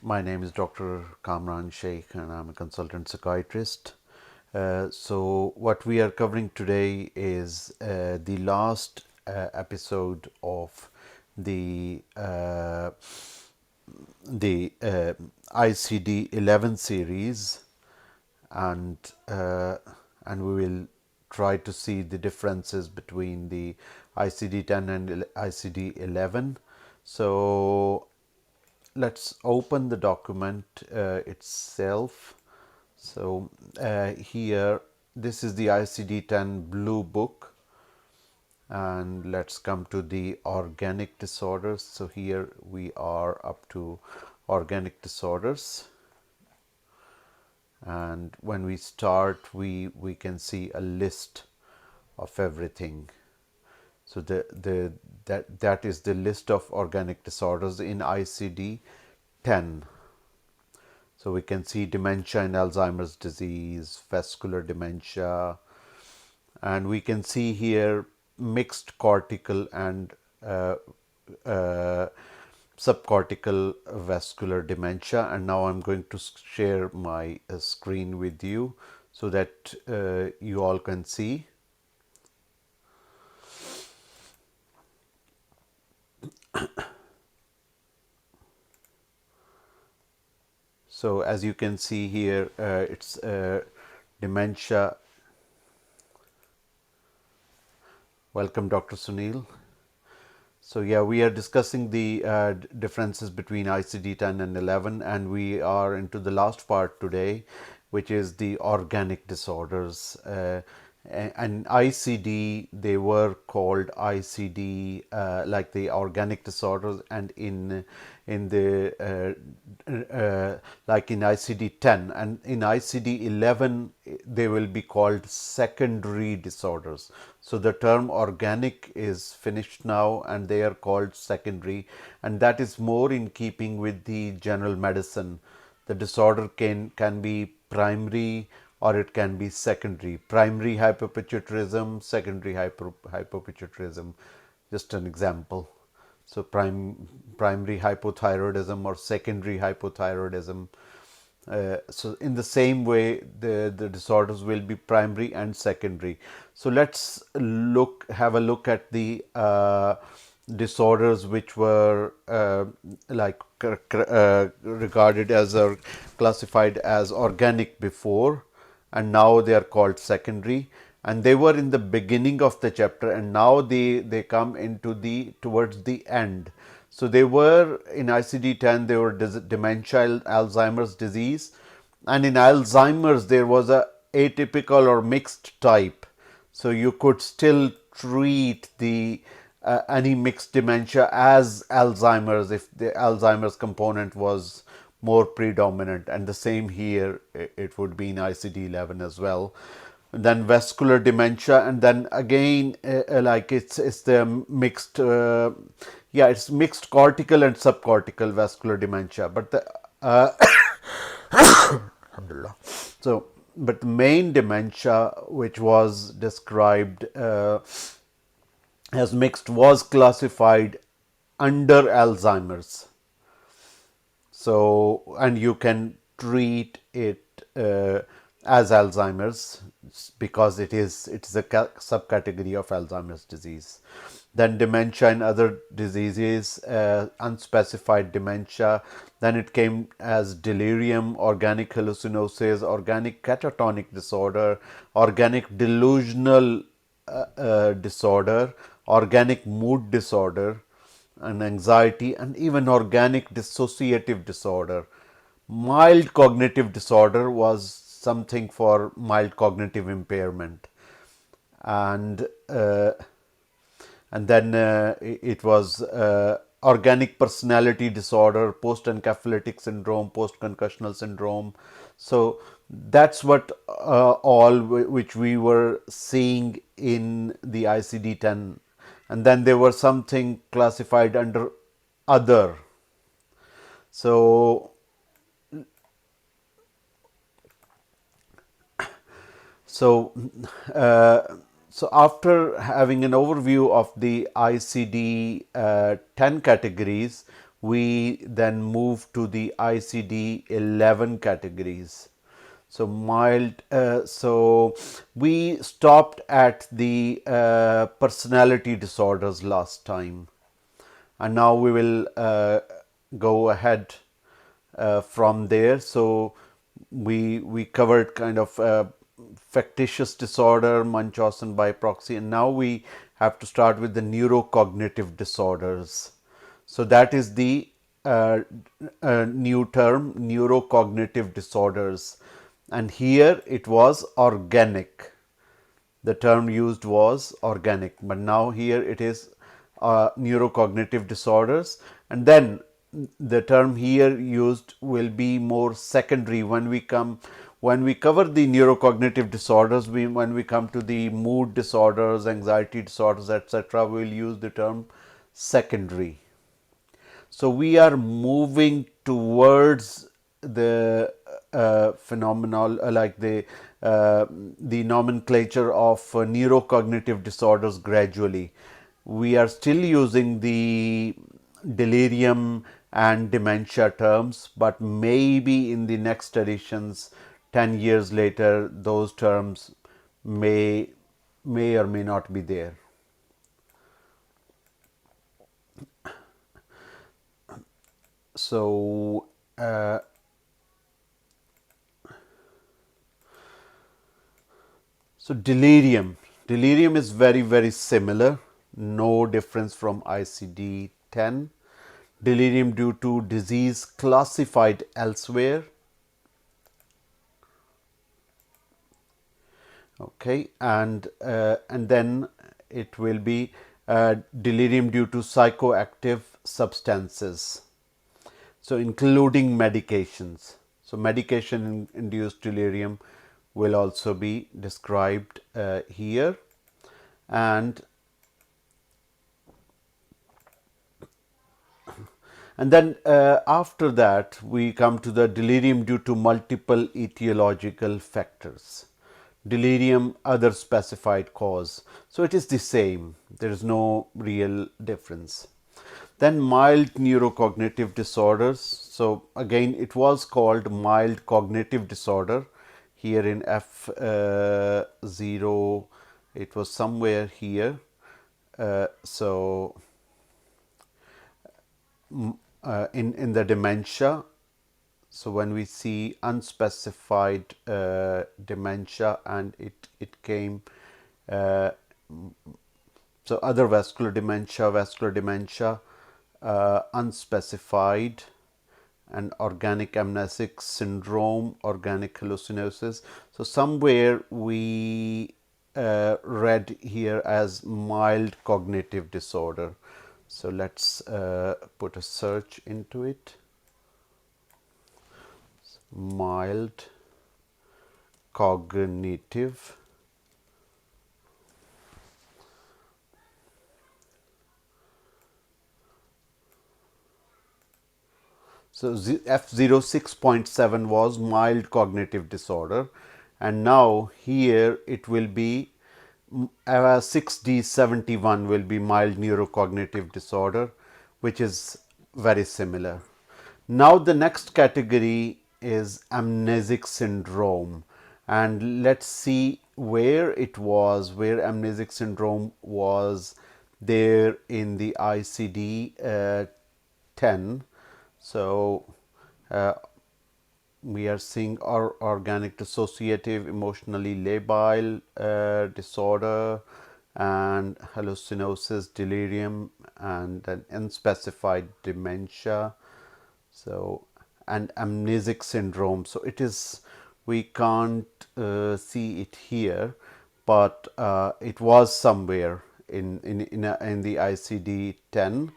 My name is Dr. Kamran Sheikh and I'm a consultant psychiatrist. So what we are covering today is the last episode of the uh, the ICD 11 series, and and we will try to see the differences between the ICD 10 and ICD 11. So let's open the document itself. So here, this is the ICD-10 Blue Book, and let's come to the organic disorders. So here we are up to organic disorders, and when we start, we can see a list of everything. So that is the list of organic disorders in ICD 10. So we can see dementia and Alzheimer's disease, vascular dementia, and we can see here mixed cortical and uh, subcortical vascular dementia. And now I'm going to share my screen with you so that you all can see. So as you can see here, it's dementia. Welcome, Dr. Sunil. So yeah, we are discussing the differences between ICD-10 and 11, and we are into the last part today, which is the organic disorders. And ICD, they were called ICD, like the organic disorders, and in the like in ICD-10 and in ICD-11, they will be called secondary disorders. So the term organic is finished now, and they are called secondary, and that is more in keeping with the general medicine. The disorder can be primary or it can be secondary. Primary hypopituitarism, secondary hypopituitarism. Just an example. So primary hypothyroidism or secondary hypothyroidism. So in the same way, the disorders will be primary and secondary. So let's have a look at the disorders which were regarded as or classified as organic before, and now they are called secondary, and they were in the beginning of the chapter, and now they come into the towards the end. So they were in ICD-10, they were dementia, Alzheimer's disease, and in Alzheimer's there was a atypical or mixed type. So you could still treat the any mixed dementia as Alzheimer's if the Alzheimer's component was more predominant, and the same here, it would be in ICD-11 as well. And then vascular dementia, and then again like it's the mixed it's mixed cortical and subcortical vascular dementia, but the alhamdulillah. So but the main dementia which was described as mixed was classified under Alzheimer's. So, and you can treat it as Alzheimer's because it's a subcategory of Alzheimer's disease. Then dementia and other diseases, unspecified dementia. Then it came as delirium, organic hallucinosis, organic catatonic disorder, organic delusional disorder, organic mood disorder, and anxiety, and even organic dissociative disorder. Mild cognitive disorder was something for mild cognitive impairment, and then it was organic personality disorder, post-encephalitic syndrome, post-concussional syndrome. So that's what all which we were seeing in the ICD-10, and then there were something classified under other. So So, so after having an overview of the ICD 10 categories, we then move to the ICD-11 categories. So mild, so we stopped at the personality disorders last time, and now we will go ahead from there. So we covered kind of factitious disorder, Munchausen by proxy, and now we have to start with the neurocognitive disorders. So that is the new term, neurocognitive disorders, and here it was organic. The term used was organic, but now here it is neurocognitive disorders, and then the term here used will be more secondary when we cover the neurocognitive disorders. When we come to the mood disorders, anxiety disorders, etc., we will use the term secondary. So we are moving towards the phenomenal, like the nomenclature of neurocognitive disorders gradually. We are still using the delirium and dementia terms, but maybe in the next editions, 10 years later, those terms may or may not be there. So delirium is very similar, no difference from ICD-10. Delirium due to disease classified elsewhere. Okay, and then it will be delirium due to psychoactive substances. So including medications. So medication induced delirium will also be described here, and then after that we come to the delirium due to multiple etiological factors. Delirium, other specified cause. So it is the same, there is no real difference. Then mild neurocognitive disorders. So again, it was called mild cognitive disorder. Here in F0, it was somewhere here. In the dementia. So when we see unspecified dementia, and it came, so other vascular dementia, unspecified, and organic amnesic syndrome, organic hallucinosis. So somewhere we read here as mild cognitive disorder. So let's put a search into it. Mild cognitive. So F06.7 was mild cognitive disorder, and now here it will be 6D71 will be mild neurocognitive disorder, which is very similar. Now the next category is Amnesic Syndrome, and let's see where Amnesic Syndrome was there in the ICD-10. So we are seeing organic dissociative, emotionally labile disorder, and hallucinosis, delirium, and an unspecified dementia. So, and Amnesic Syndrome. So it is, we can't see it here, but it was somewhere in the ICD-10.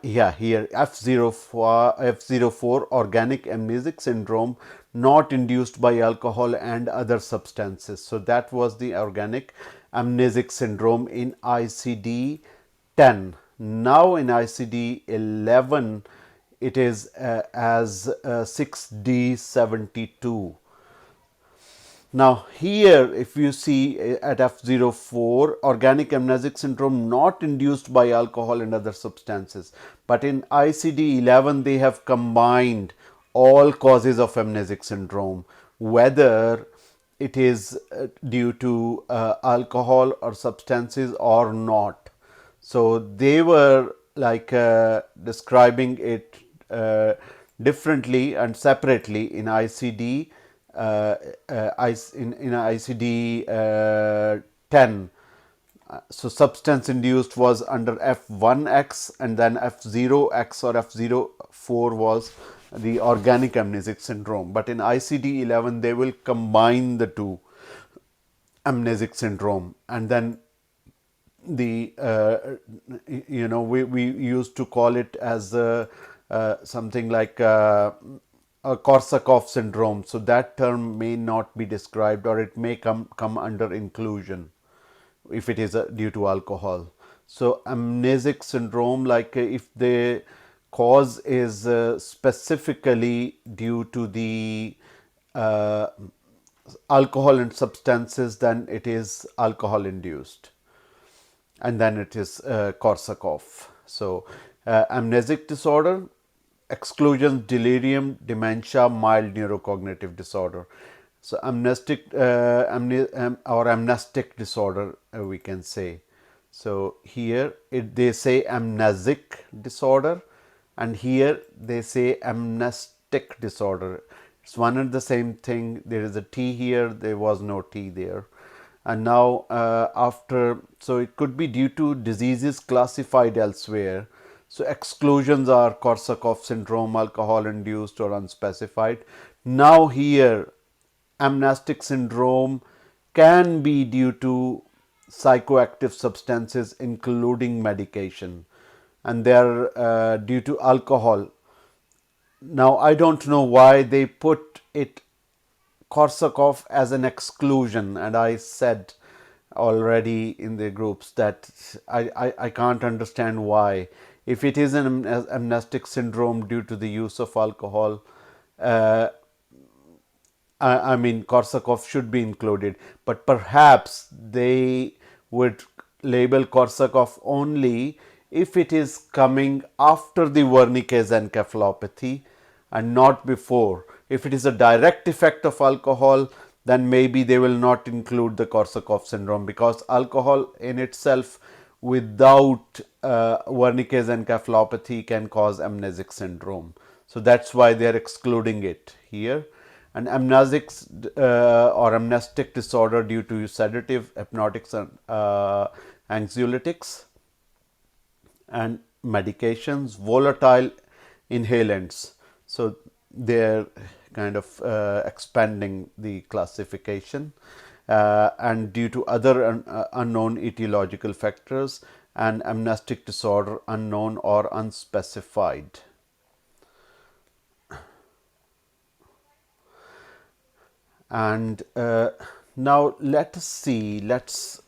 Yeah, here F04 organic amnesic syndrome not induced by alcohol and other substances. So that was the organic amnesic syndrome in ICD-10. Now in ICD-11 it is as 6D72. Now here, if you see at F04, organic amnesic syndrome not induced by alcohol and other substances, but in ICD-11 they have combined all causes of amnesic syndrome, whether it is due to alcohol or substances or not. So they were like describing it differently and separately in ICD. In ICD 10. So substance induced was under F1X, and then F0X or F04 was the organic amnesic syndrome. But in ICD 11 they will combine the two, amnesic syndrome, and then the we used to call it as something like a Korsakov syndrome. So that term may not be described, or it may come under inclusion if it is due to alcohol. So amnesic syndrome, like if the cause is specifically due to the alcohol and substances, then it is alcohol induced, and then it is Korsakov. So amnesic disorder, exclusions, delirium, dementia, mild neurocognitive disorder. So amnestic or amnestic disorder, we can say. So here they say amnesic disorder, and here they say amnestic disorder. It's one and the same thing. There is a T here, there was no T there. And now so it could be due to diseases classified elsewhere. So exclusions are Korsakov syndrome, alcohol-induced or unspecified. Now here, amnestic syndrome can be due to psychoactive substances, including medication, and they are due to alcohol. Now I don't know why they put it Korsakov as an exclusion, and I said already in the groups that I can't understand why. If it is an amnestic syndrome due to the use of alcohol, I mean Korsakov should be included, but perhaps they would label Korsakov only if it is coming after the Wernicke's encephalopathy and not before. If it is a direct effect of alcohol, then maybe they will not include the Korsakov syndrome, because alcohol in itself without Wernicke's encephalopathy can cause amnesic syndrome. So that's why they are excluding it here. And amnesic or amnestic disorder due to sedative, hypnotics, and anxiolytics and medications, volatile inhalants. So they're kind of expanding the classification, and due to other unknown etiological factors, and amnestic disorder unknown or unspecified. And now let us see, let's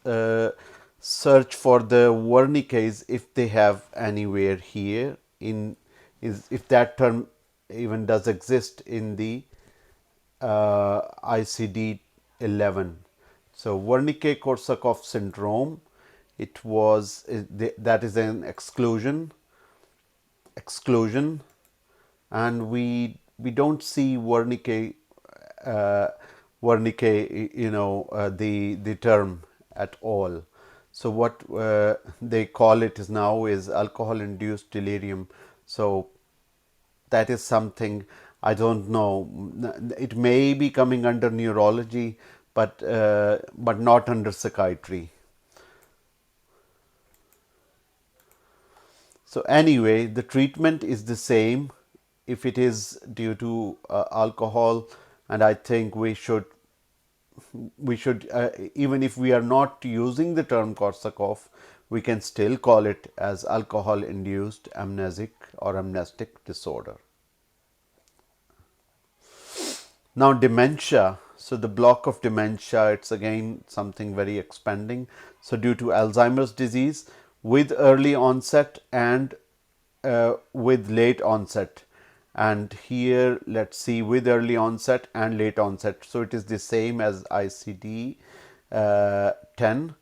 search for the Wernicke's if they have anywhere here in if that term even does exist in the ICD 11. So Wernicke-Korsakov syndrome, it was that is an exclusion, and we don't see Wernicke the term at all. So what they call it is now is alcohol-induced delirium. So that is something I don't know. It may be coming under neurology, but not under psychiatry. So anyway, the treatment is the same if it is due to alcohol, and I think we should even if we are not using the term Korsakov, we can still call it as alcohol-induced amnesic or amnestic disorder. Now dementia. So the block of dementia, it's again something very expanding. So due to Alzheimer's disease with early onset and with late onset, and here let's see with early onset and late onset. So it is the same as ICD 10,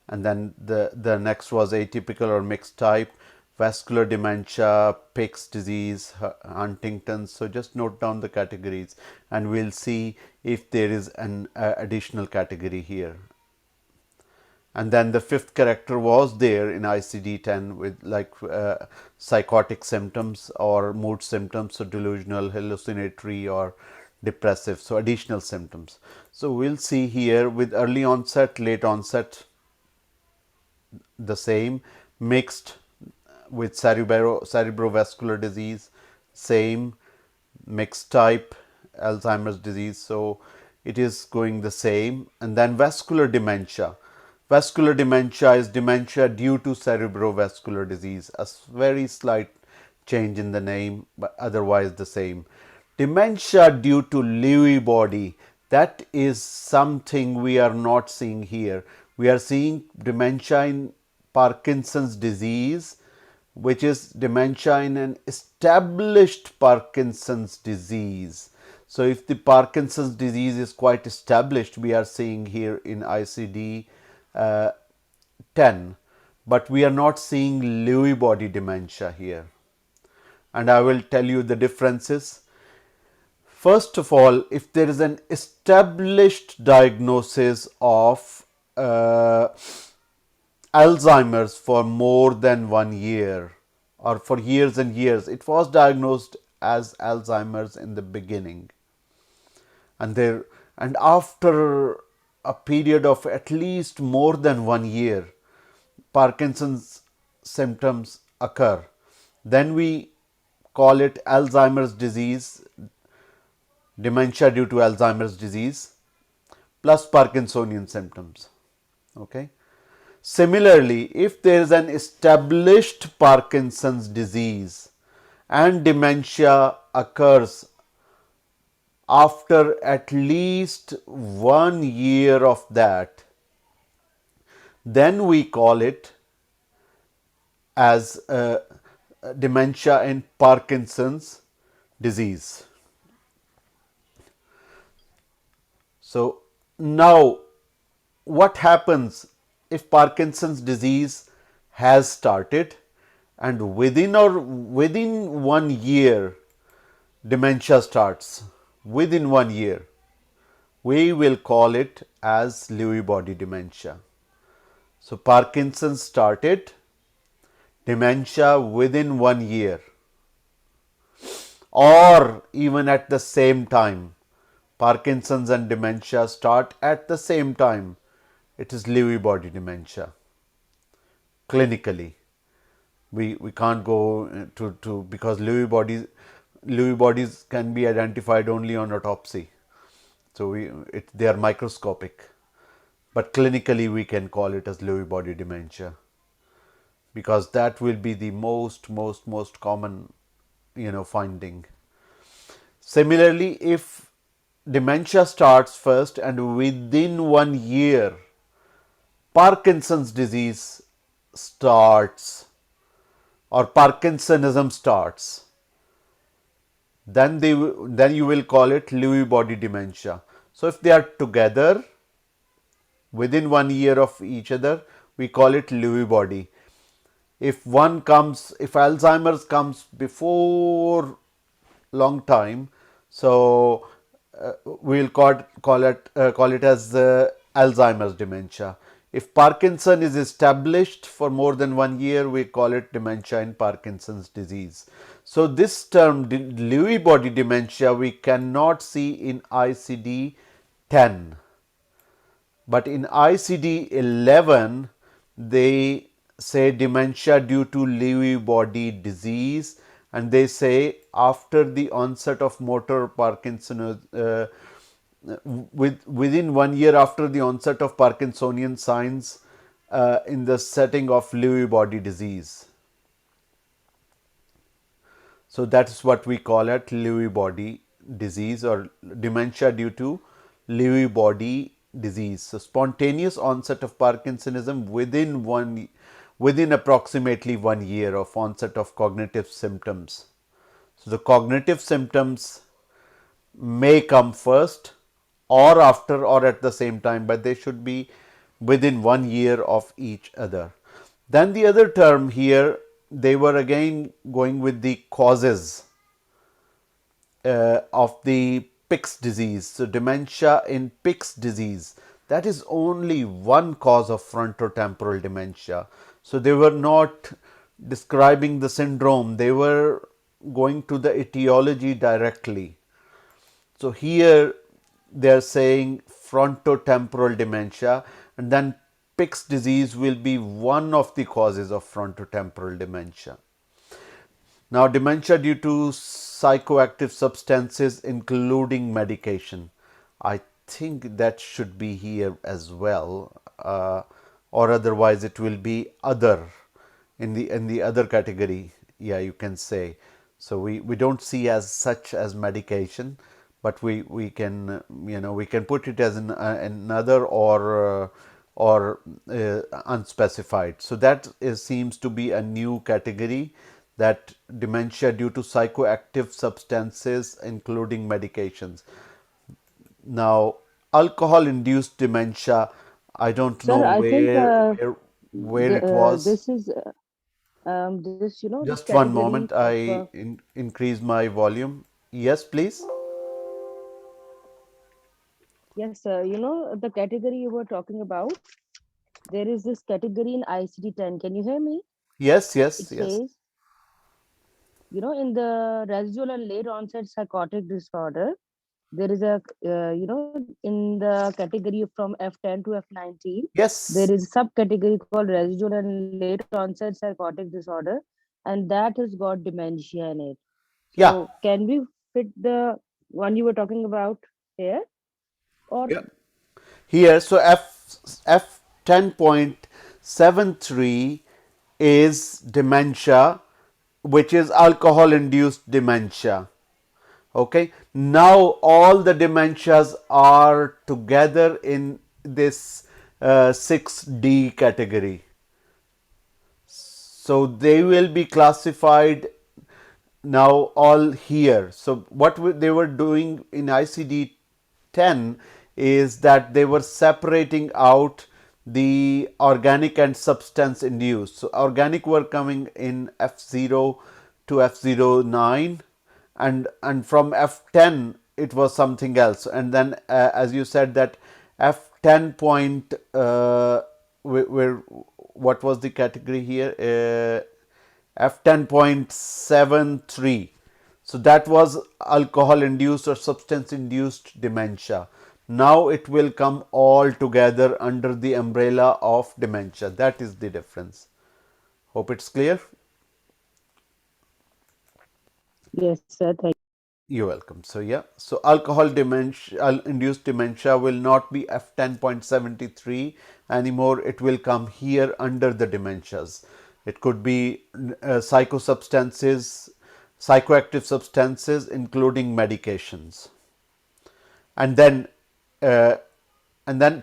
and then the next was atypical or mixed type, vascular dementia, Pick's disease, Huntington's. So just note down the categories and we'll see if there is an additional category here. And then the fifth character was there in ICD-10 with like psychotic symptoms or mood symptoms, so delusional, hallucinatory or depressive, so additional symptoms. So we'll see here with early onset, late onset, the same, mixed with cerebrovascular disease, same, mixed type, Alzheimer's disease, so it is going the same. And then vascular dementia. Vascular dementia is dementia due to cerebrovascular disease, a very slight change in the name, but otherwise the same. Dementia due to Lewy body, that is something we are not seeing here. We are seeing dementia in Parkinson's disease, which is dementia in an established Parkinson's disease. So if the Parkinson's disease is quite established, we are seeing here in ICD 10, but we are not seeing Lewy body dementia here. And I will tell you the differences. First of all, if there is an established diagnosis of Alzheimer's for more than 1 year or for years and years, it was diagnosed as Alzheimer's in the beginning, and after a period of at least more than 1 year, Parkinson's symptoms occur. Then we call it Alzheimer's disease, dementia due to Alzheimer's disease, plus Parkinsonian symptoms. Okay. Similarly, if there is an established Parkinson's disease and dementia occurs after at least 1 year of that, then we call it as dementia in Parkinson's disease. So now what happens if Parkinson's disease has started and within 1 year dementia starts? Within 1 year, we will call it as Lewy body dementia. So Parkinson's started, dementia within 1 year, or even at the same time. Parkinson's and dementia start at the same time. It is Lewy body dementia. Clinically, we can't go to because Lewy bodies can be identified only on autopsy. So they are microscopic, but clinically we can call it as Lewy body dementia, because that will be the most common finding. Similarly, if dementia starts first and within 1 year Parkinson's disease starts or Parkinsonism starts, then you will call it Lewy body dementia. So if they are together within 1 year of each other, we call it Lewy body. If Alzheimer's comes before long time, so we'll call it as Alzheimer's dementia. If Parkinson is established for more than 1 year, we call it dementia in Parkinson's disease. So this term Lewy body dementia we cannot see in ICD 10, but in ICD 11 they say dementia due to Lewy body disease, and they say after the onset of motor Parkinson, within 1 year after the onset of Parkinsonian signs in the setting of Lewy body disease. So that is what we call it Lewy body disease or dementia due to Lewy body disease. So spontaneous onset of Parkinsonism within approximately 1 year of onset of cognitive symptoms. So the cognitive symptoms may come first or after or at the same time, but they should be within 1 year of each other. Then the other term here, they were again going with the causes of the Pick's disease. So dementia in Pick's disease, that is only one cause of frontotemporal dementia. So they were not describing the syndrome, they were going to the etiology directly. So here they are saying frontotemporal dementia, and then Pick's disease will be one of the causes of frontotemporal dementia. Now, dementia due to psychoactive substances, including medication. I think that should be here as well, or otherwise it will be other in the other category. Yeah, you can say. So we don't see as such as medication, but we can we can put it as another or unspecified. So that seems to be a new category, that dementia due to psychoactive substances, including medications. Now, alcohol-induced dementia, I don't know Sir, I think where it was. this is this this Just one category moment, of increase my volume. Yes, please. yes, the category you were talking about. There is this category in ICD-10. Can you hear me? Yes, It yes, yes. says, in the residual and late onset psychotic disorder, there is a in the category from F10 to F19, there Yes. is a subcategory called residual and late onset psychotic disorder, and that has got dementia in it. Yeah. So can we fit the one you were talking about here, or Yeah. Here, so F 10.73 is dementia, which is alcohol induced dementia. Okay, now all the dementias are together in this 6D category. So they will be classified now all here. So what they were doing in ICD 10 is that they were separating out the organic and substance induced. So organic were coming in F0 to F09, and from F10 it was something else. And then as you said that F10 point where what was the category here, F10.73. So that was alcohol induced or substance induced dementia. Now it will come all together under the umbrella of dementia. That is the difference. Hope it's clear. yes, sir? Thank You're welcome. So yeah, so alcohol dementia, induced dementia will not be F10.73 anymore. It will come here under the dementias. It could be psychoactive substances, including medications, and then uh,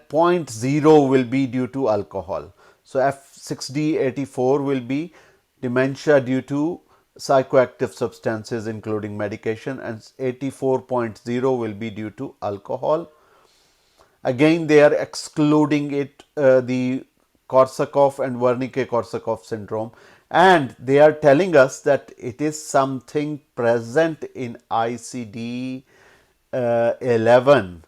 point 0 will be due to alcohol. So F6D84 will be dementia due to psychoactive substances, including medication, and 84.0 will be due to alcohol. Again, they are excluding it, the Korsakov and Wernicke-Korsakov syndrome, and they are telling us that it is something present in ICD 11,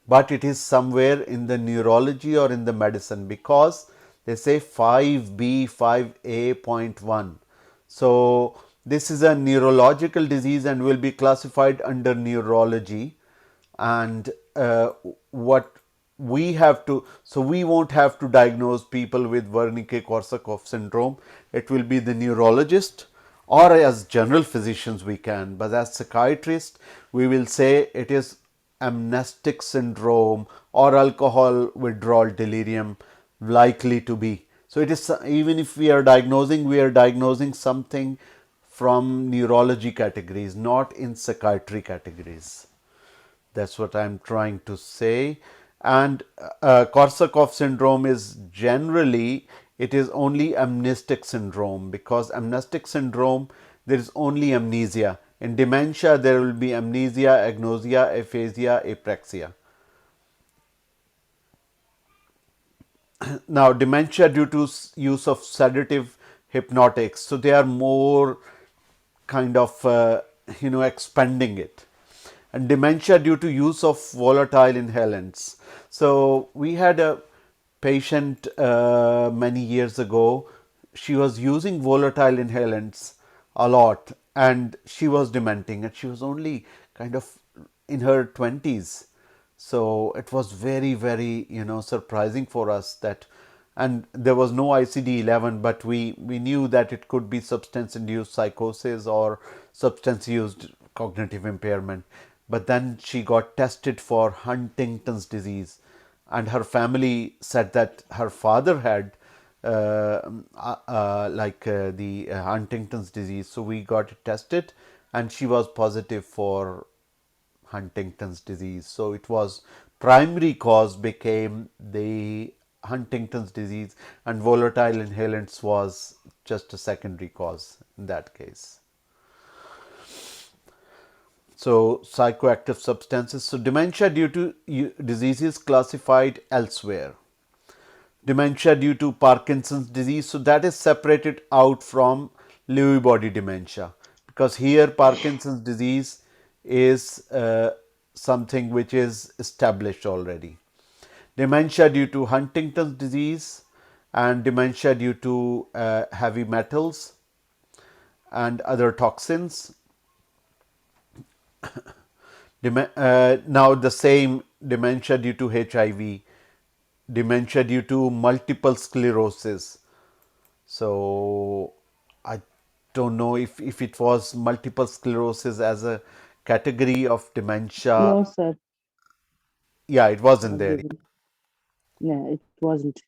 but it is somewhere in the neurology or in the medicine, because they say 5B 5A.1. So this is a neurological disease and will be classified under neurology. And what we have to, so we won't have to diagnose people with Wernicke-Korsakov syndrome. It will be the neurologist, or as general physicians we can, but as psychiatrists we will say it is Amnestic Syndrome or alcohol withdrawal delirium likely to be. So it is, even if we are diagnosing something from neurology categories, not in psychiatry categories. That's what I'm trying to say. And Korsakov syndrome is generally, it is only amnestic syndrome, because amnestic syndrome, there is only amnesia. In dementia, there will be amnesia, agnosia, aphasia, apraxia. Now, dementia due to use of sedative hypnotics, so they are more kind of expanding it. And dementia due to use of volatile inhalants. So we had a patient many years ago. She was using volatile inhalants a lot, and she was dementing, and she was only kind of in her 20s. So it was very, very, surprising for us that, and there was no ICD-11, but we knew that it could be substance-induced psychosis or substance-used cognitive impairment. But then she got tested for Huntington's disease, and her family said that her father had the Huntington's disease. So we got it tested, and she was positive for Huntington's disease. So it was primary cause became the Huntington's disease, and volatile inhalants was just a secondary cause in that case. So psychoactive substances. So dementia due to diseases classified elsewhere. Dementia due to Parkinson's disease. So that is separated out from Lewy body dementia, because here Parkinson's disease is something which is established already. Dementia due to Huntington's disease, and dementia due to heavy metals and other toxins. Now the same dementia due to HIV, dementia due to multiple sclerosis. So I don't know if it was multiple sclerosis as a category of dementia. No, sir, Yeah, it wasn't not there. given. No, it wasn't.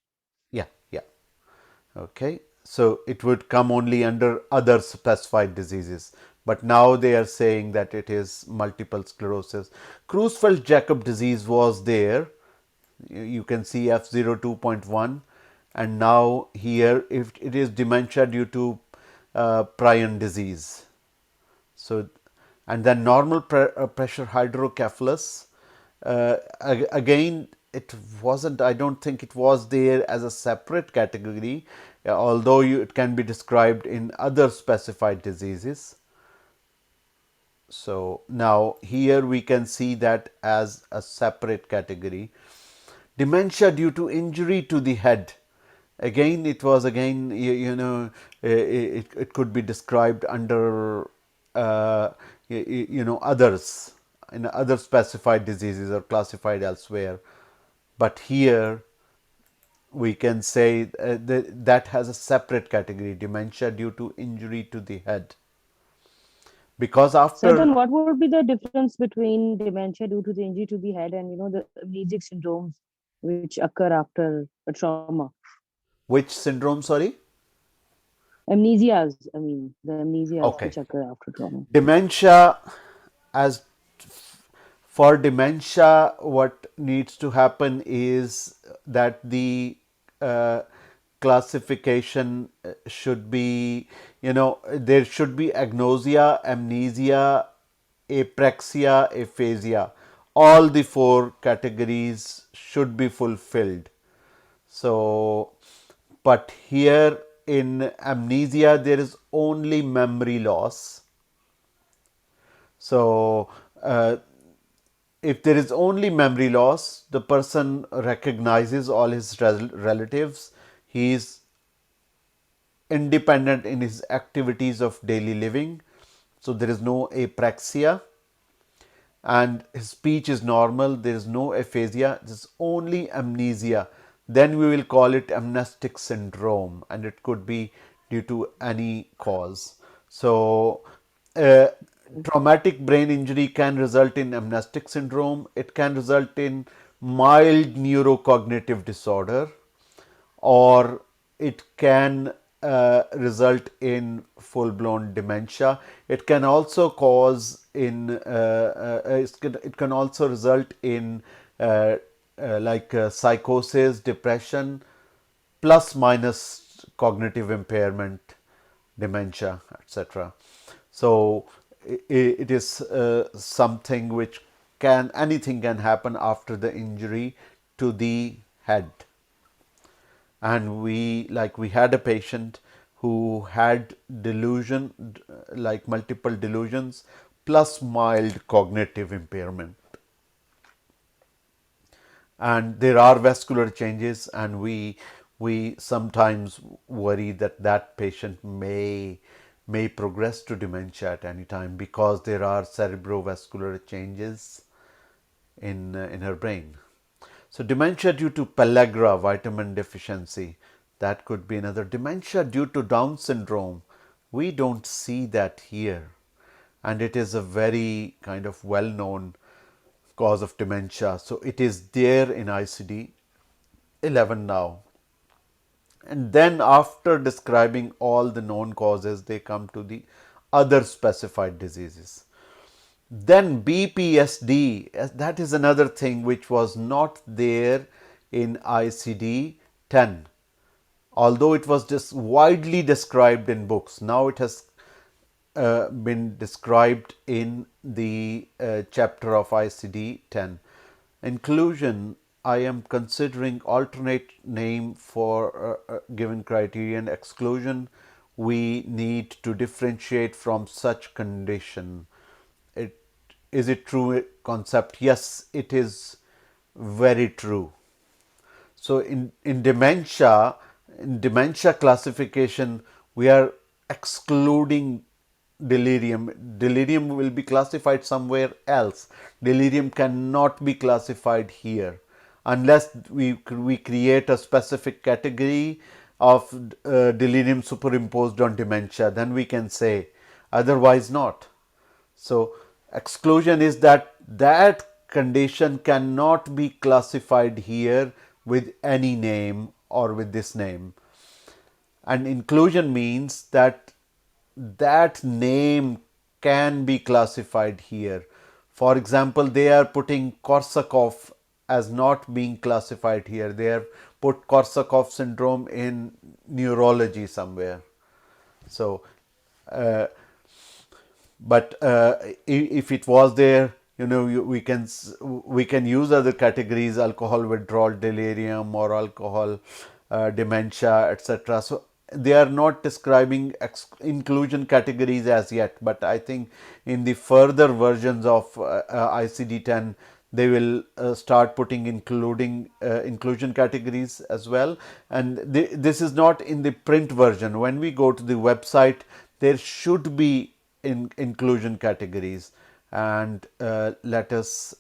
Yeah, yeah. Okay. So it would come only under other specified diseases. But now they are saying that it is multiple sclerosis. Creutzfeldt-Jakob disease was there. You can see F02.1. And now here, if it is dementia due to prion disease. So, and then normal pressure hydrocephalus. Again, it wasn't. I don't think it was there as a separate category, although it can be described in other specified diseases. So now here we can see that as a separate category. Dementia due to injury to the head. Again, it was again, it could be described under, others, in other specified diseases or classified elsewhere. But here we can say that has a separate category, dementia due to injury to the head. Because So after then what would be the difference between dementia due to the injury to the head and the amnesic syndromes which occur after a trauma? which syndrome, sorry? Amnesias, I mean the amnesias Okay. which occur after trauma. Dementia, as for dementia, what needs to happen is that the classification should be, there should be agnosia, amnesia, apraxia, aphasia. All the four categories should be fulfilled. So, but here in amnesia, there is only memory loss. So, if there is only memory loss, the person recognizes all his relatives, he is independent in his activities of daily living, so there is no apraxia, and his speech is normal, there is no aphasia, there is only amnesia. Then we will call it amnestic syndrome, and it could be due to any cause. So, uh, traumatic brain injury can result in amnestic syndrome. It can result in mild neurocognitive disorder, or it can result in full-blown dementia. It can also cause it can also result in psychosis, depression, plus minus cognitive impairment, dementia, etc. So it is something which anything can happen after the injury to the head. And we had a patient who had delusion, like multiple delusions plus mild cognitive impairment, and there are vascular changes, and we sometimes worry that that patient may progress to dementia at any time because there are cerebrovascular changes in her brain. So dementia due to pellagra, vitamin deficiency, that could be another. Dementia due to Down syndrome, we don't see that here, and it is a very kind of well-known cause of dementia. So it is there in ICD 11 now. And then after describing all the known causes, they come to the other specified diseases. Then BPSD, that is another thing which was not there in ICD 10. Although it was just widely described in books, now it has been described in the chapter of ICD 10. Inclusion, I am considering alternate name for given criterion. Exclusion, we need to differentiate from such condition. It is it true concept? Yes, it is very true. So in dementia classification, we are excluding delirium. Delirium will be classified somewhere else. Delirium cannot be classified here unless we create a specific category of delirium superimposed on dementia. Then we can say, otherwise not. So exclusion is that that condition cannot be classified here with any name or with this name. And inclusion means that that name can be classified here. For example, they are putting Korsakov as not being classified here. They have put Korsakov syndrome in neurology somewhere. So but if it was there, we can use other categories: alcohol withdrawal delirium or alcohol dementia, etc. So they are not describing inclusion categories as yet, but I think in the further versions of ICD-10 they will start putting inclusion categories as well. And this is not in the print version. When we go to the website, there should be inclusion categories, and let us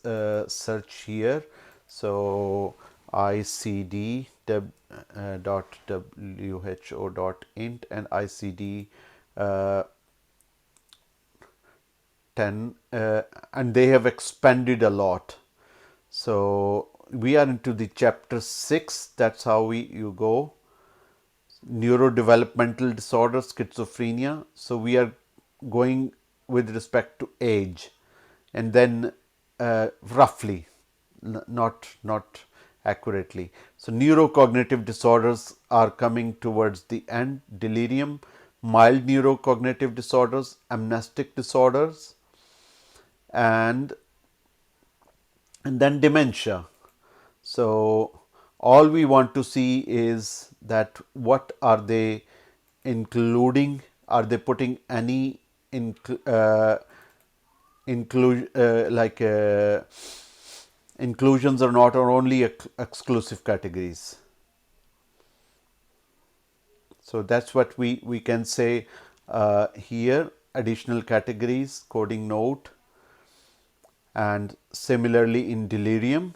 search here. So ICD .who.int and ICD 10, and they have expanded a lot. So we are into the chapter 6. That's how you go. Neurodevelopmental disorders, schizophrenia. So we are going with respect to age, and then roughly, not accurately. So neurocognitive disorders are coming towards the end. Delirium, mild neurocognitive disorders, amnestic disorders, and then dementia. So all we want to see is that what are they including? Are they putting any inclusions or not, or only exclusive categories? So that's what we can say here. Additional categories, coding note, and similarly in delirium,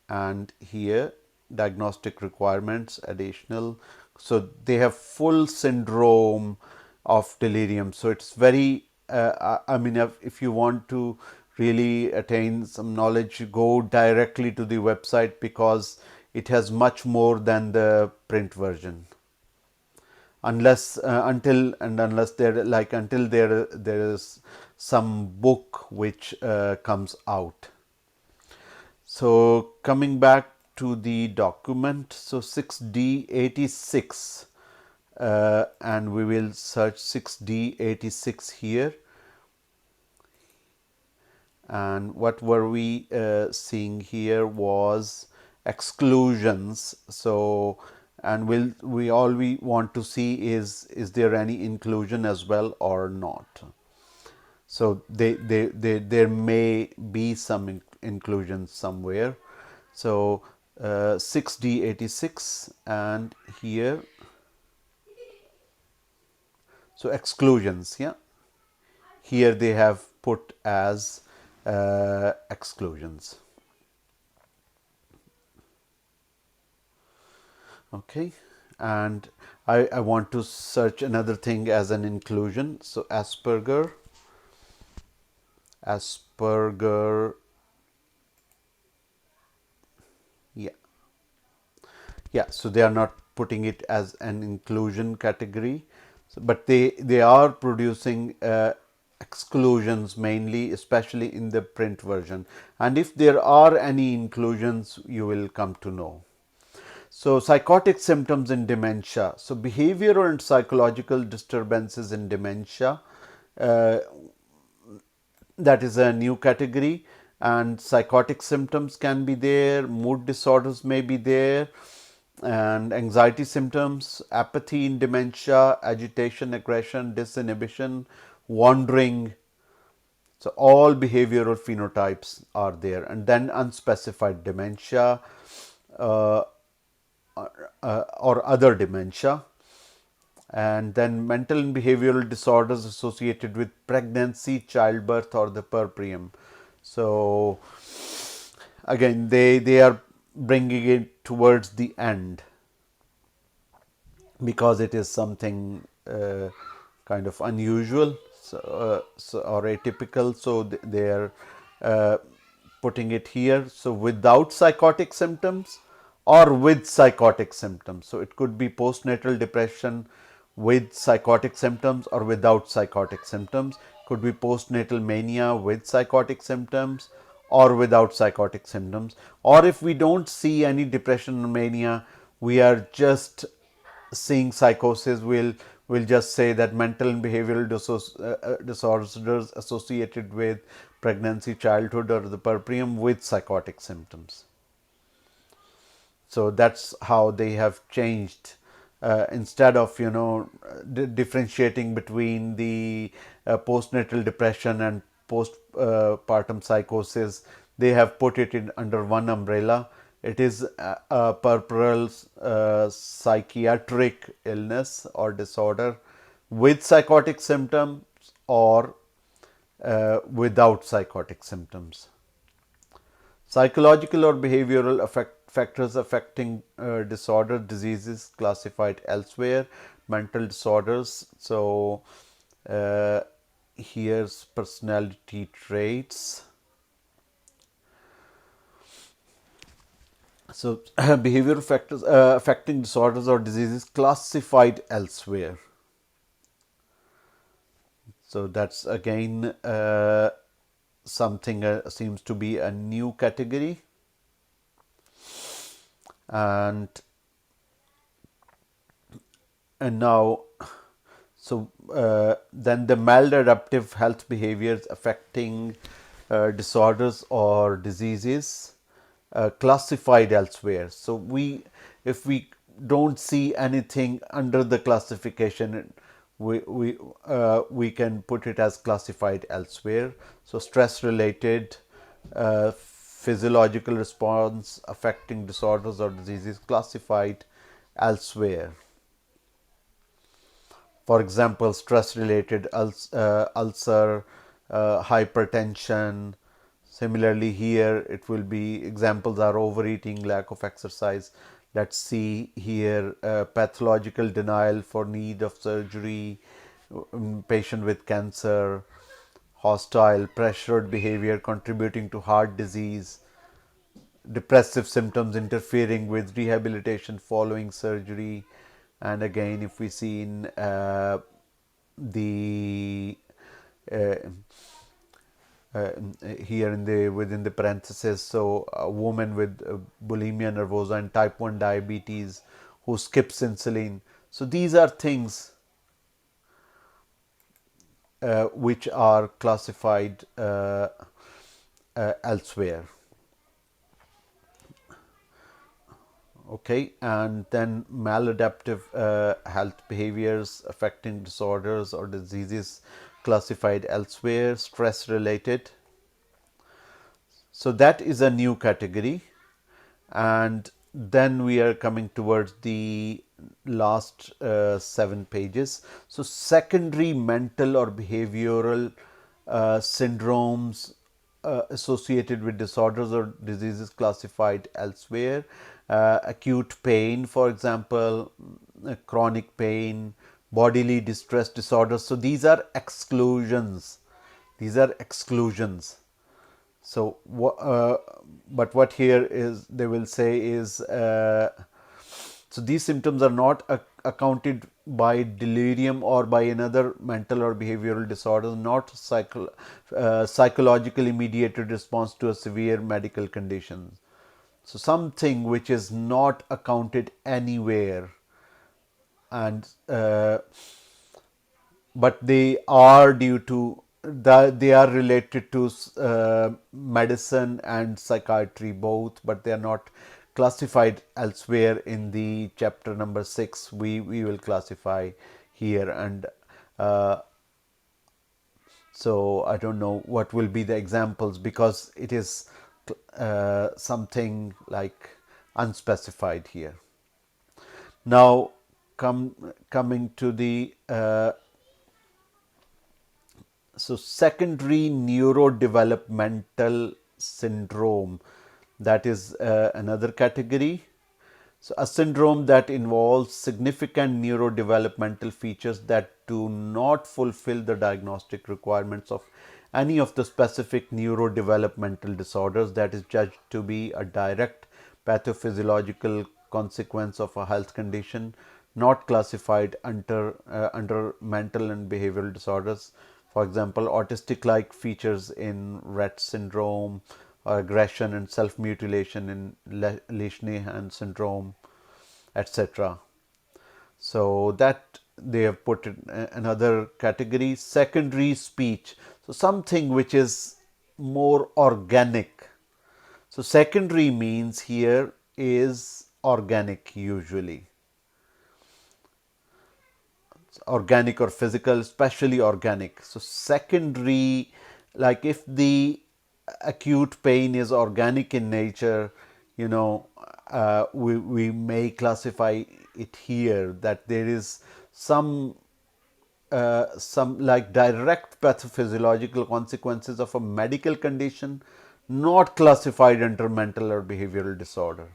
and here diagnostic requirements additional. So they have full syndrome of delirium. So it's very I mean, if you want to really attain some knowledge, go directly to the website because it has much more than the print version. Unless unless there is some book which comes out. So coming back to the document, so 6D86, and we will search 6D86 here. And what were we seeing here was exclusions. So, and we all we want to see is there any inclusion as well or not. So there may be some inclusions somewhere. So 6D86 and here, so exclusions, yeah. Here they have put as exclusions. Okay, and I want to search another thing as an inclusion. So Asperger, yeah, yeah. So they are not putting it as an inclusion category, so, but they are producing exclusions mainly, especially in the print version. And if there are any inclusions, you will come to know. So, psychotic symptoms in dementia. So, behavioral and psychological disturbances in dementia, uh, that is a new category, and psychotic symptoms can be there, mood disorders may be there, and anxiety symptoms, apathy in dementia, agitation, aggression, disinhibition, wandering. So, all behavioral phenotypes are there, and then unspecified dementia, uh, or other dementia, and then mental and behavioral disorders associated with pregnancy, childbirth, or the puerperium. So again, they are bringing it towards the end because it is something kind of unusual, or atypical. So they are uh, putting it here. So without psychotic symptoms or with psychotic symptoms. So it could be postnatal depression with psychotic symptoms or without psychotic symptoms. Could be postnatal mania with psychotic symptoms or without psychotic symptoms. Or if we don't see any depression or mania, we are just seeing psychosis, will just say that mental and behavioral disorders associated with pregnancy, childhood, or the puerperium with psychotic symptoms. So that's how they have changed. Instead of differentiating between the postnatal depression and postpartum psychosis, they have put it in under one umbrella. It is a puerperal psychiatric illness or disorder with psychotic symptoms or without psychotic symptoms. Psychological or behavioral factors affecting disorder diseases classified elsewhere. Mental disorders. So here's personality traits. So behavioral factors affecting disorders or diseases classified elsewhere. So that's again something seems to be a new category. And now, so then the maladaptive health behaviors affecting disorders or diseases classified elsewhere. So if we don't see anything under the classification, we can put it as classified elsewhere. So stress related, physiological response affecting disorders or diseases classified elsewhere. For example, stress related ulcer, hypertension. Similarly, here it will be examples are overeating, lack of exercise. Let's see here pathological denial for need of surgery, patient with cancer, hostile, pressured behavior contributing to heart disease, depressive symptoms interfering with rehabilitation following surgery. And again, if we see in the uh, here in the within the parenthesis, so a woman with bulimia nervosa and type 1 diabetes who skips insulin. So these are things which are classified elsewhere. Okay, and then maladaptive health behaviors affecting disorders or diseases classified elsewhere, stress related. So that is a new category. And then we are coming towards the last 7 pages. So secondary mental or behavioral syndromes associated with disorders or diseases classified elsewhere. Acute pain, for example, chronic pain, bodily distress disorders. So these are exclusions. These are exclusions. So, but what here is they will say is so these symptoms are not accounted by delirium or by another mental or behavioral disorder, not psychologically mediated response to a severe medical condition. So something which is not accounted anywhere, and but they are due to they are related to medicine and psychiatry both, but they are not classified elsewhere in the chapter number 6. We will classify here, and so I don't know what will be the examples because it is something like unspecified here. Now coming to the so secondary neurodevelopmental syndrome, that is another category. So a syndrome that involves significant neurodevelopmental features that do not fulfill the diagnostic requirements of any of the specific neurodevelopmental disorders, that is judged to be a direct pathophysiological consequence of a health condition not classified under mental and behavioral disorders. For example, autistic-like features in Rett syndrome, or aggression and self-mutilation in Lewy syndrome, etc. So that they have put in another category. Secondary speech, so something which is more organic. So secondary means here is organic usually. Organic or physical, especially organic. So secondary, like if the acute pain is organic in nature, you know, we may classify it here that there is some like direct pathophysiological consequences of a medical condition not classified under mental or behavioral disorder.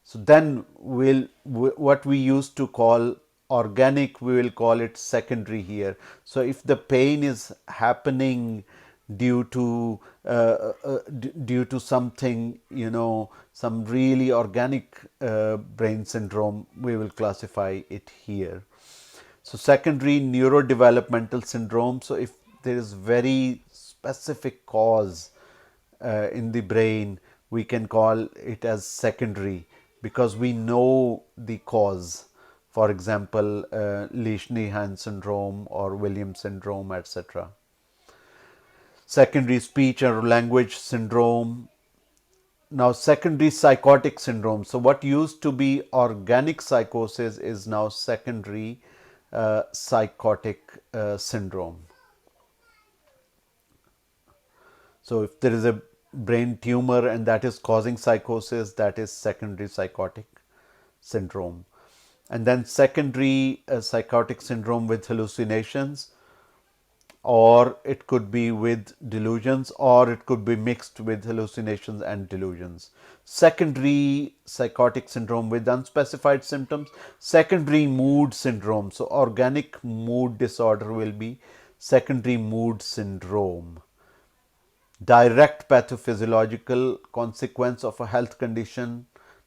So then what we used to call organic, we will call it secondary here. So if the pain is happening due to due to something, you know, some really organic brain syndrome, we will classify it here. So secondary neurodevelopmental syndrome. So if there is very specific cause in the brain, we can call it as secondary because we know the cause. For example, Lewy syndrome or Williams syndrome, etc. Secondary speech or language syndrome. Now, secondary psychotic syndrome. So, what used to be organic psychosis is now secondary psychotic syndrome. So, if there is a brain tumor and that is causing psychosis, that is secondary psychotic syndrome. And then secondary psychotic syndrome with hallucinations, or it could be with delusions, or it could be mixed with hallucinations and delusions. Secondary psychotic syndrome with unspecified symptoms. Secondary mood syndrome. So, organic mood disorder will be secondary mood syndrome. Direct pathophysiological consequence of a health condition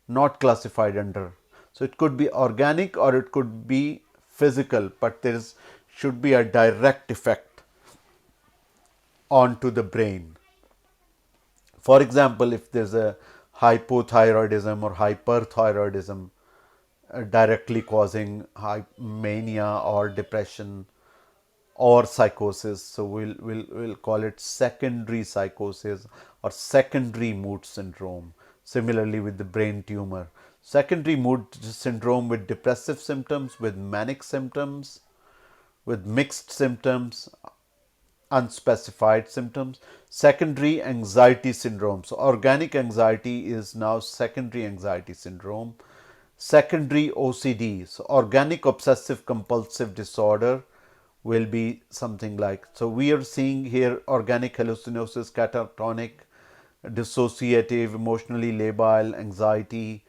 not classified under. So it could be organic or it could be physical, but there should be a direct effect onto the brain. For example, if there's a hypothyroidism or hyperthyroidism, directly causing mania or depression or psychosis. So we'll call it secondary psychosis or secondary mood syndrome. Similarly with the brain tumor, secondary mood syndrome with depressive symptoms, with manic symptoms, with mixed symptoms, unspecified symptoms, secondary anxiety syndrome. So organic anxiety is now secondary anxiety syndrome. Secondary OCD, so organic obsessive compulsive disorder, will be something like, so we are seeing here organic hallucinosis, catatonic, dissociative, emotionally labile, anxiety,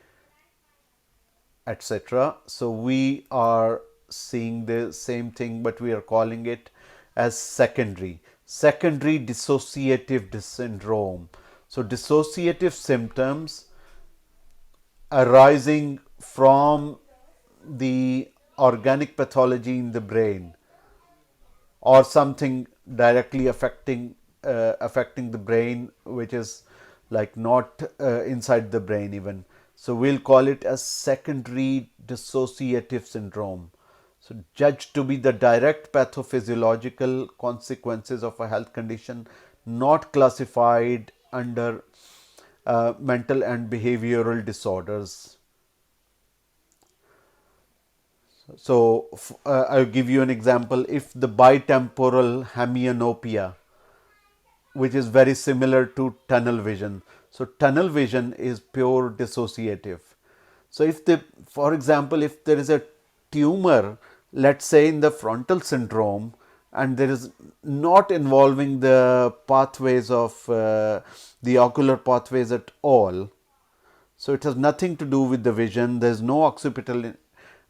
etc. So we are seeing the same thing, but we are calling it as secondary dissociative syndrome. So dissociative symptoms arising from the organic pathology in the brain, or something directly affecting the brain, which is like not inside the brain even. So we'll call it as secondary dissociative syndrome. So judged to be the direct pathophysiological consequences of a health condition, not classified under mental and behavioral disorders. So I'll give you an example. If the bitemporal hemianopia, which is very similar to tunnel vision. So tunnel vision is pure dissociative. So if the, for example, if there is a tumor, let's say in the frontal syndrome, and there is not involving the pathways of the ocular pathways at all, so it has nothing to do with the vision. There is no occipital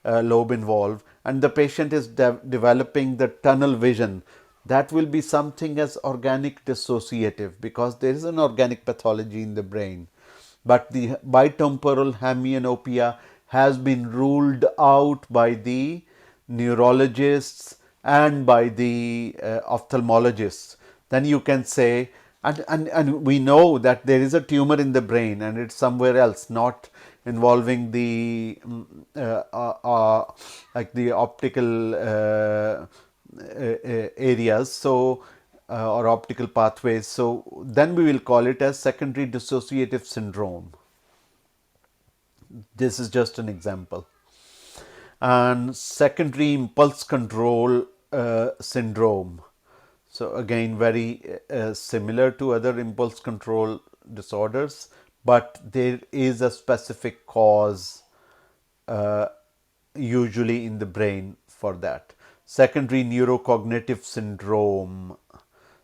lobe involved, and the patient is developing the tunnel vision. That will be something as organic dissociative, because there is an organic pathology in the brain. But the bitemporal hemianopia has been ruled out by the neurologists and by the ophthalmologists. Then you can say, and we know that there is a tumor in the brain and it's somewhere else, not involving the like the optical areas, so or optical pathways. So then we will call it as secondary dissociative syndrome. This is just an example. And secondary impulse control syndrome. So again, very similar to other impulse control disorders, but there is a specific cause usually in the brain for that. Secondary neurocognitive syndrome.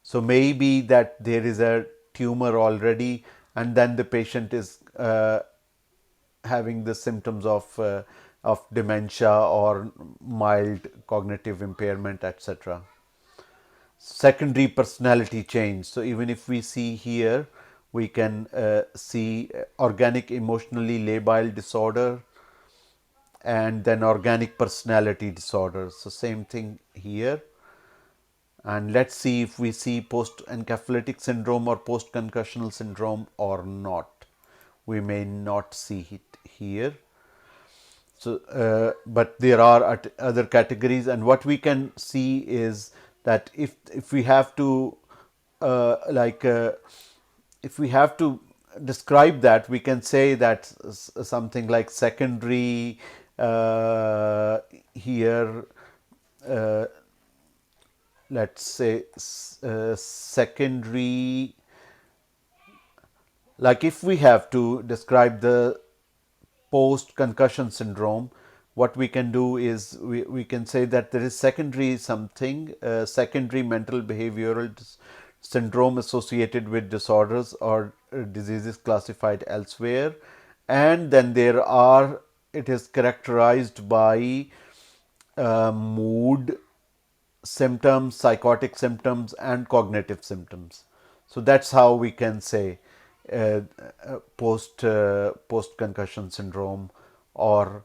So maybe that there is a tumor already, and then the patient is having the symptoms of dementia or mild cognitive impairment, etc. Secondary personality change. So even if we see here, we can see organic emotionally labile disorder and then organic personality disorders. So same thing here. And let's see if we see post-encephalitic syndrome or post-concussional syndrome or not. We may not see it here. So, but there are other categories, and what we can see is that if we have to if we have to describe that, we can say that something like secondary here. Let's say secondary, like if we have to describe the post concussion syndrome, what we can do is we can say that there is secondary something, secondary mental behavioral syndrome associated with disorders or diseases classified elsewhere, and then there are, it is characterized by mood symptoms, psychotic symptoms, and cognitive symptoms. So that's how we can say post concussion syndrome or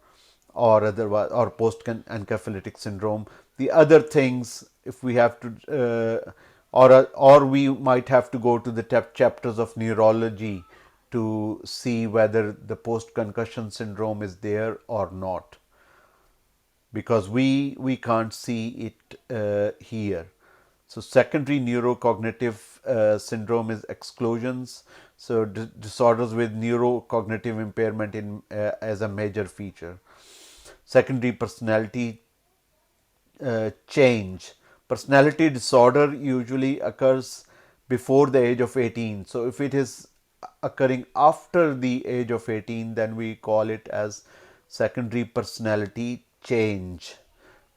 otherwise, or post encephalitic syndrome. The other things, if we have to or we might have to go to the chapters of neurology to see whether the post-concussion syndrome is there or not, because we can't see it here. So secondary neurocognitive syndrome is exclusions. So disorders with neurocognitive impairment in as a major feature. Secondary personality change. Personality disorder usually occurs before the age of 18. So if it is occurring after the age of 18, then we call it as secondary personality change.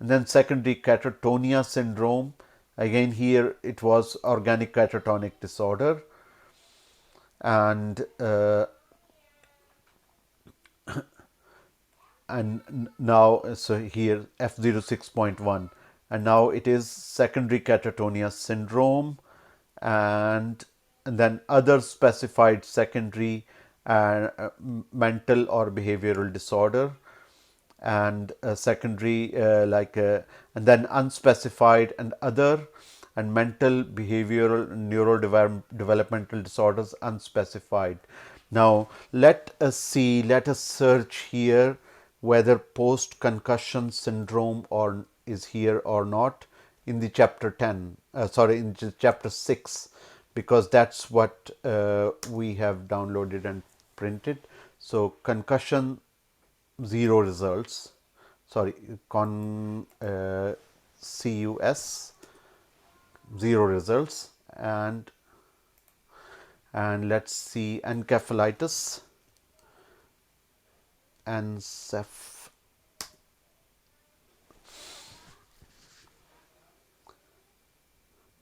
And then secondary catatonia syndrome. Again, here it was organic catatonic disorder. And now, so here F06.1, and now it is secondary catatonia syndrome, and, and then other specified secondary mental or behavioral disorder, and secondary and then unspecified and other, and mental behavioral neurodevelopmental disorders unspecified. Now let us search here whether post concussion syndrome or is here or not in the chapter 10, in chapter 6, because that's what we have downloaded and printed. So concussion, zero results. Sorry, CUS, zero results. And let's see encephalitis, enceph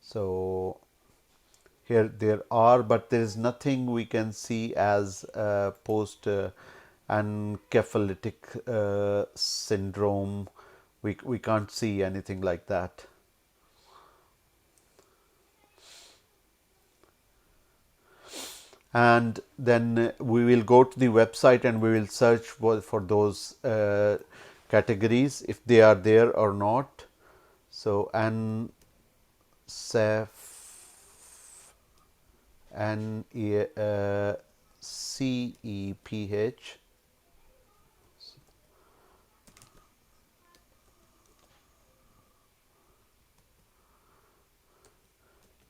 so here there are, but there is nothing we can see as post encephalitic syndrome. We can't see anything like that. And then we will go to the website and we will search for those categories if they are there or not. So NCEPH, CEPH,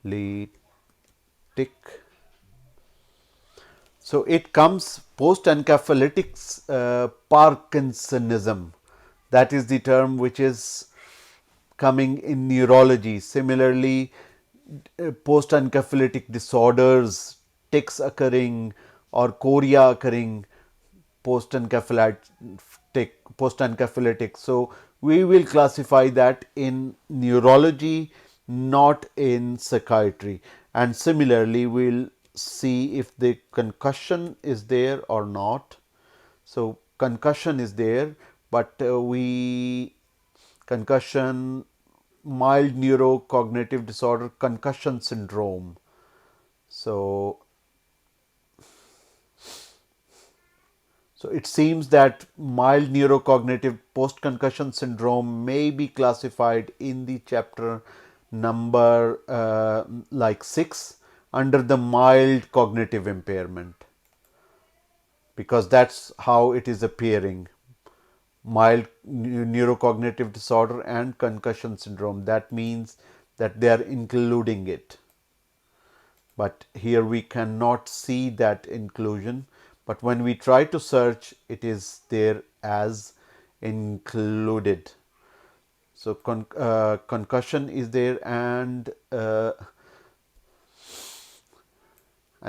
lytic. So it comes post-encephalitic Parkinsonism. That is the term which is coming in neurology. Similarly, post-encephalitic disorders, tics occurring or chorea occurring post-encephalitic. So we will classify that in neurology, not in psychiatry. And similarly, we'll see if the concussion is there or not. So concussion is there, but concussion, mild neurocognitive disorder, concussion syndrome. So it seems that mild neurocognitive post-concussion syndrome may be classified in the chapter number 6 under the mild cognitive impairment, because that's how it is appearing. Mild neurocognitive disorder and concussion syndrome. That means that they are including it. But here we cannot see that inclusion. But when we try to search, it is there as included. So concussion is there, and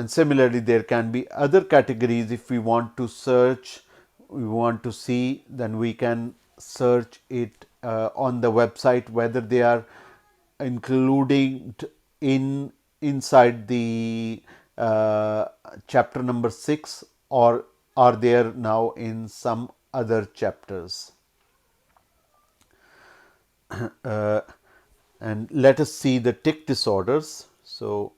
similarly there can be other categories. If we want to search, we want to see, then we can search it on the website whether they are including inside the chapter number 6 or are there now in some other chapters. And let us see the tic disorders. So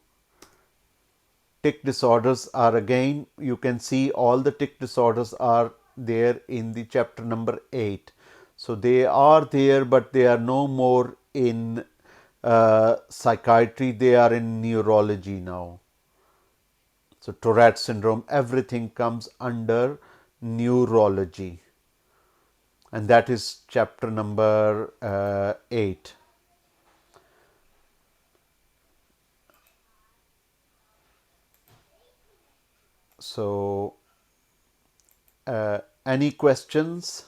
tic disorders are, again, you can see all the tic disorders are there in the chapter number 8. So they are there, but they are no more in psychiatry, they are in neurology now. So Tourette syndrome, everything comes under neurology, and that is chapter number 8. So, any questions?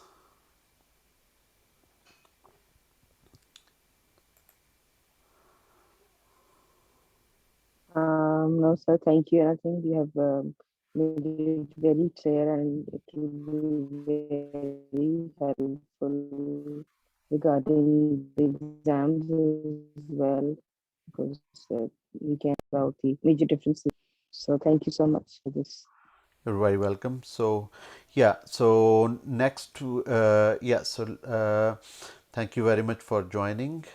No, sir, thank you. And I think you have made it very clear, and it will be very helpful regarding the exams as well, because we can about the major differences. So thank you so much for this. You're very welcome. So, yeah. So next, thank you very much for joining.